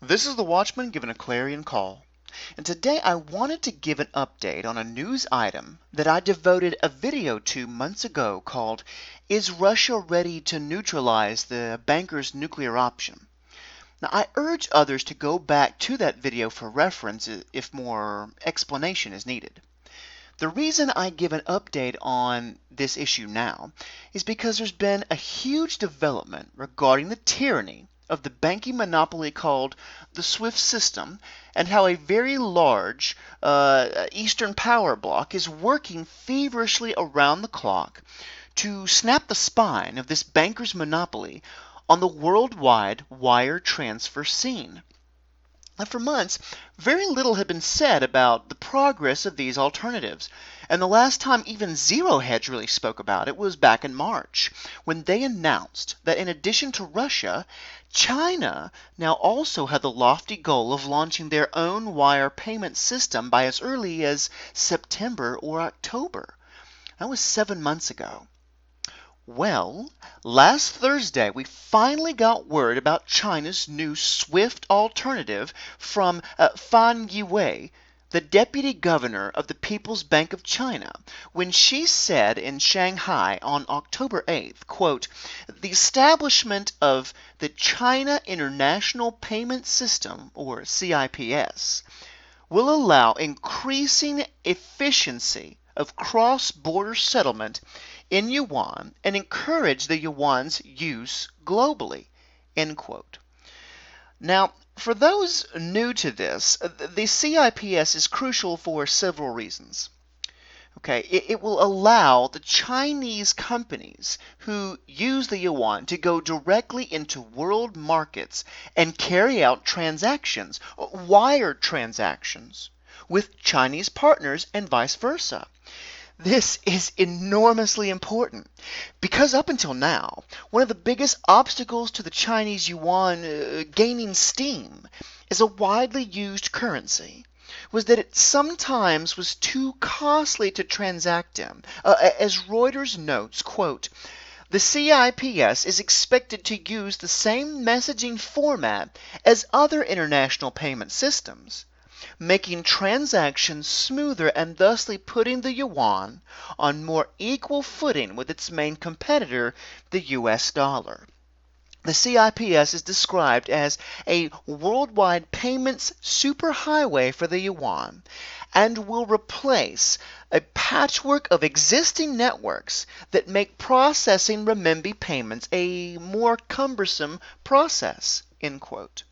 This is the Watchman giving a clarion call. And today I wanted to give an update on a news item that I devoted a video to months ago called, "Is Russia Ready to Neutralize the Banker's Nuclear Option?" Now, I urge others to go back to that video for reference if more explanation is needed. The reason I give an update on this issue now is because there's been a huge development regarding the tyranny of the banking monopoly called the SWIFT system, and how a very large Eastern power bloc is working feverishly around the clock to snap the spine of this banker's monopoly on the worldwide wire transfer scene. Now, for months, very little had been said about the progress of these alternatives, and the last time even Zero Hedge really spoke about it was back in March, when they announced that in addition to Russia, China now also had the lofty goal of launching their own wire payment system by as early as September or October. That was 7 months ago. Well, last Thursday we finally got word about China's new SWIFT alternative from Fan Yiwei, the deputy governor of the People's Bank of China, when she said in Shanghai on October 8th, quote, "The establishment of the China International Payment System, or CIPS, will allow increasing efficiency of cross-border settlement in yuan and encourage the yuan's use globally." End quote. Now, for those new to this, the CIPS is crucial for several reasons. Okay, it will allow the Chinese companies who use the yuan to go directly into world markets and carry out transactions, wire transactions, with Chinese partners and vice versa. This is enormously important because up until now, one of the biggest obstacles to the Chinese yuan gaining steam as a widely used currency was that it sometimes was too costly to transact in. As Reuters notes, quote, "The CIPS is expected to use the same messaging format as other international payment systems, making transactions smoother and thusly putting the yuan on more equal footing with its main competitor, the US dollar. The CIPS is described as a worldwide payments superhighway for the yuan and will replace a patchwork of existing networks that make processing renminbi payments a more cumbersome process." End quote.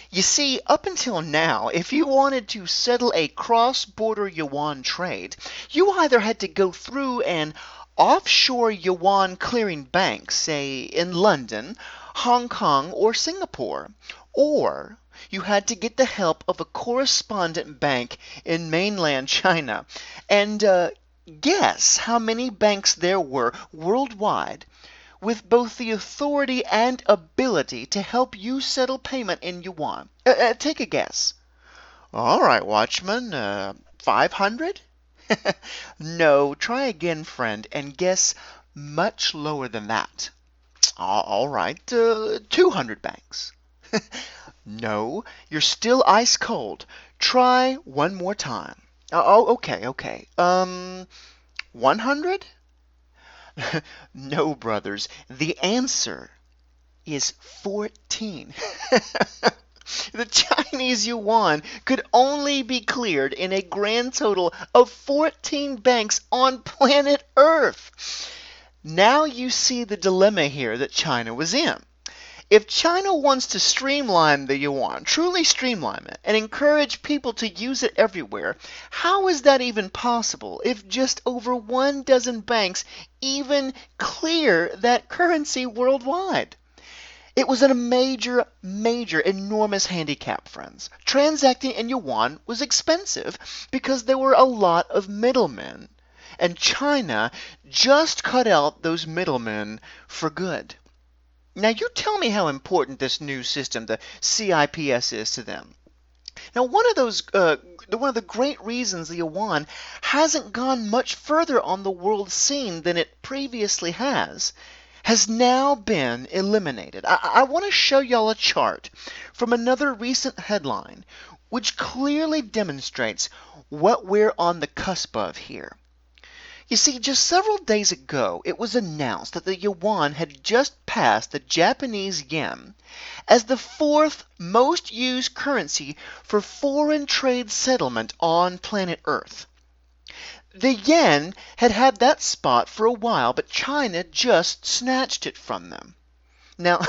You see, up until now, if you wanted to settle a cross-border yuan trade, you either had to go through an offshore yuan clearing bank, say in London, Hong Kong, or Singapore, or you had to get the help of a correspondent bank in mainland China. And guess how many banks there were worldwide with both the authority and ability to help you settle payment in yuan? Take a guess. All right, Watchman, 500? No, try again, friend, and guess much lower than that. All right, 200 banks. No, you're still ice cold. Try one more time. Okay. 100? No, brothers, the answer is 14. The Chinese yuan could only be cleared in a grand total of 14 banks on planet Earth. Now you see the dilemma here that China was in. If China wants to streamline the yuan, truly streamline it, and encourage people to use it everywhere, how is that even possible if just over 12 banks even clear that currency worldwide? It was a major, enormous handicap, friends. Transacting in yuan was expensive because there were a lot of middlemen, and China just cut out those middlemen for good. Now you tell me how important this new system, the CIPS, is to them. Now one of the great reasons the yuan hasn't gone much further on the world scene than it previously has has now been eliminated. I want to show y'all a chart from another recent headline which clearly demonstrates what we're on the cusp of here. You see, just several days ago, it was announced that the yuan had just passed the Japanese yen as the fourth most used currency for foreign trade settlement on planet Earth. The yen had had that spot for a while, but China just snatched it from them. Now,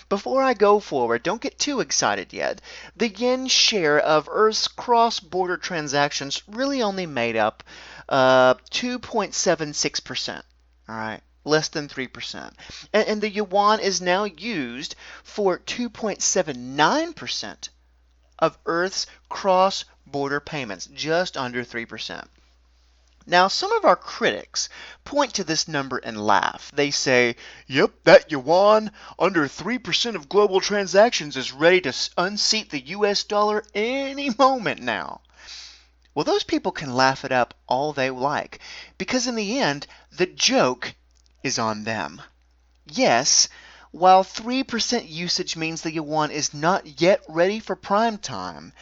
before I go forward, don't get too excited yet. The yen's share of Earth's cross-border transactions really only made up 2.76%. All right, less than 3%. And the yuan is now used for 2.79% of Earth's cross-border payments, just under 3%. Now, some of our critics point to this number and laugh. They say, yep, that yuan, under 3% of global transactions, is ready to unseat the US dollar any moment now. Well, those people can laugh it up all they like, because in the end, the joke is on them. Yes, while 3% usage means the yuan is not yet ready for prime time,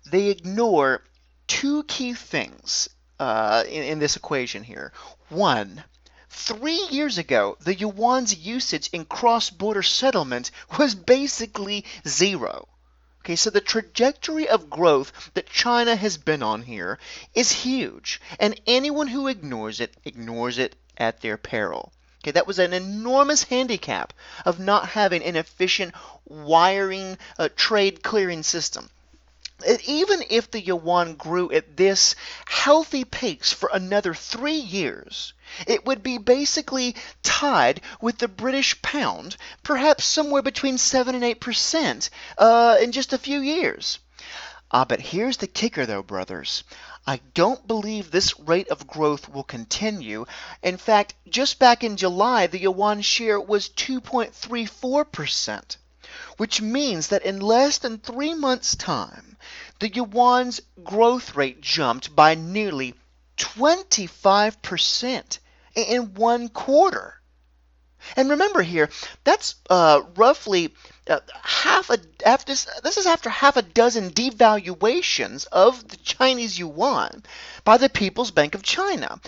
they ignore two key things in this equation here. One, 3 years ago, the yuan's usage in cross-border settlement was basically zero. Okay, so the trajectory of growth that China has been on here is huge, and anyone who ignores it at their peril. Okay, that was an enormous handicap of not having an efficient wiring trade clearing system. Even if the yuan grew at this healthy pace for another 3 years, it would be basically tied with the British pound, perhaps somewhere between 7 and 8% in just a few years. But here's the kicker though, brothers. I don't believe this rate of growth will continue. In fact, just back in July, the yuan share was 2.34%. Which means that in less than 3 months' time, the yuan's growth rate jumped by nearly 25% in 1 quarter. And remember here, that's roughly this is after half a dozen devaluations of the Chinese yuan by the People's Bank of China.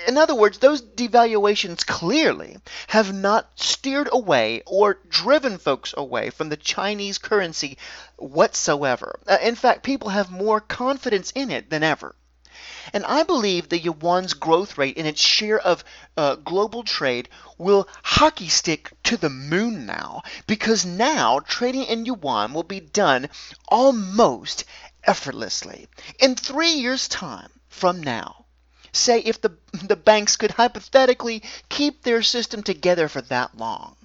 In other words, those devaluations clearly have not steered away or driven folks away from the Chinese currency whatsoever. In fact, people have more confidence in it than ever. And I believe the yuan's growth rate in its share of global trade will hockey stick to the moon now, because now trading in yuan will be done almost effortlessly. In 3 years' time from now, say if the banks could hypothetically keep their system together for that long,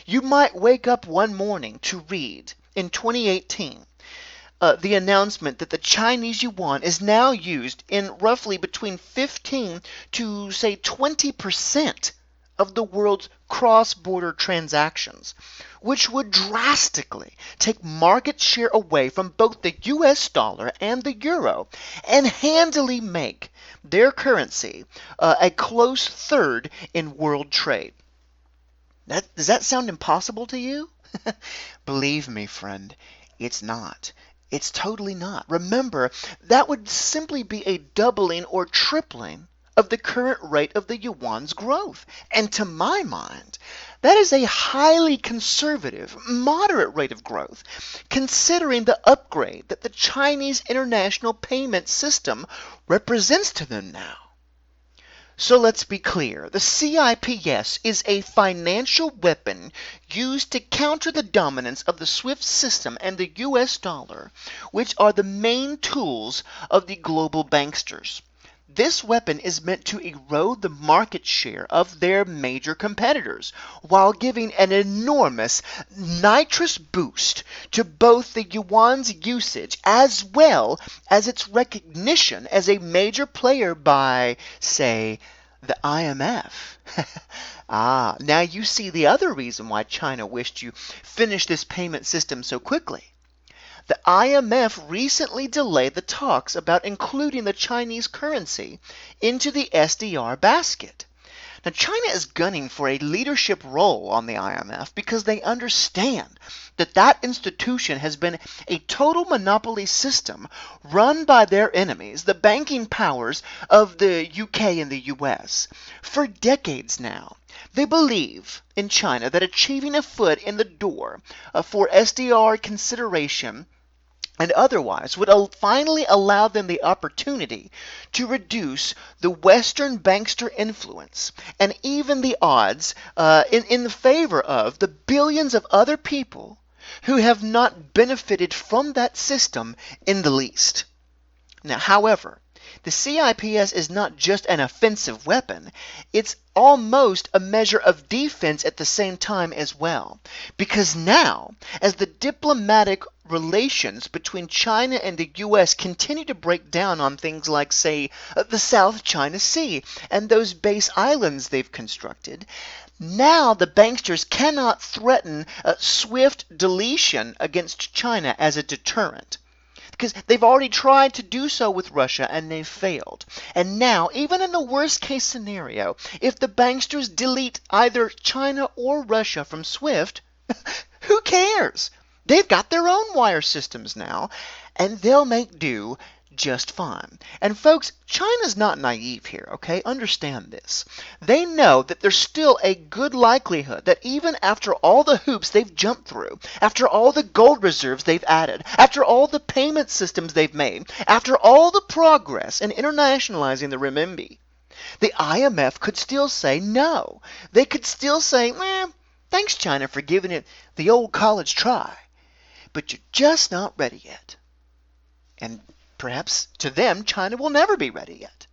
you might wake up one morning to read in 2018 the announcement that the Chinese yuan is now used in roughly between 15 to say 20% of the world's cross-border transactions, which would drastically take market share away from both the US dollar and the euro and handily make their currency a close third in world trade. Does that sound impossible to you? Believe me, friend, it's not. It's totally not. Remember, that would simply be a doubling or tripling of the current rate of the yuan's growth. And to my mind, that is a highly conservative, moderate rate of growth, considering the upgrade that the Chinese international payment system represents to them now. So let's be clear. The CIPS is a financial weapon used to counter the dominance of the SWIFT system and the US dollar, which are the main tools of the global banksters. This weapon is meant to erode the market share of their major competitors, while giving an enormous nitrous boost to both the yuan's usage as well as its recognition as a major player by, say, the IMF. Now you see the other reason why China wished to finish this payment system so quickly. The IMF recently delayed the talks about including the Chinese currency into the SDR basket. Now, China is gunning for a leadership role on the IMF because they understand that that institution has been a total monopoly system run by their enemies, the banking powers of the UK and the US, for decades now. They believe in China that achieving a foot in the door for SDR consideration and otherwise would finally allow them the opportunity to reduce the Western bankster influence and even the odds in the favor of the billions of other people who have not benefited from that system in the least. Now, however, the CIPS is not just an offensive weapon, it's almost a measure of defense at the same time as well. Because now, as the diplomatic relations between China and the US continue to break down on things like, say, the South China Sea and those base islands they've constructed, now the banksters cannot threaten swift deletion against China as a deterrent. Because they've already tried to do so with Russia and they've failed. And now, even in the worst case scenario, if the banksters delete either China or Russia from SWIFT, who cares? They've got their own wire systems now, and they'll make do just fine. And folks, China's not naive here, okay? Understand this. They know that there's still a good likelihood that even after all the hoops they've jumped through, after all the gold reserves they've added, after all the payment systems they've made, after all the progress in internationalizing the renminbi, the IMF could still say no. They could still say, thanks China for giving it the old college try, but you're just not ready yet. And perhaps to them, China will never be ready yet.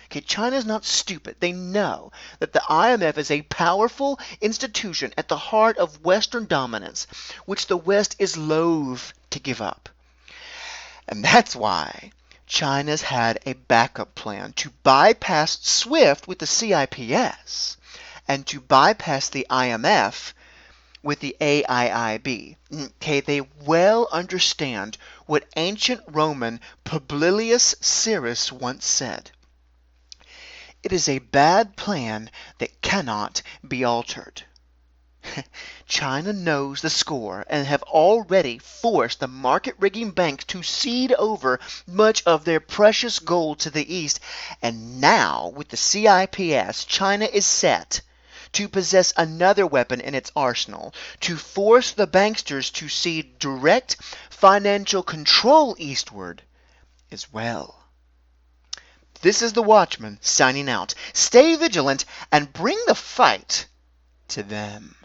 Okay, China's not stupid. They know that the IMF is a powerful institution at the heart of Western dominance, which the West is loath to give up. And that's why China's had a backup plan to bypass SWIFT with the CIPS and to bypass the IMF with the AIIB. Okay, they well understand what ancient Roman Publilius Cyrus once said. It is a bad plan that cannot be altered. China knows the score and have already forced the market-rigging banks to cede over much of their precious gold to the East. And now, with the CIPS, China is set to possess another weapon in its arsenal, to force the banksters to cede direct financial control eastward as well. This is the Watchman signing out. Stay vigilant and bring the fight to them.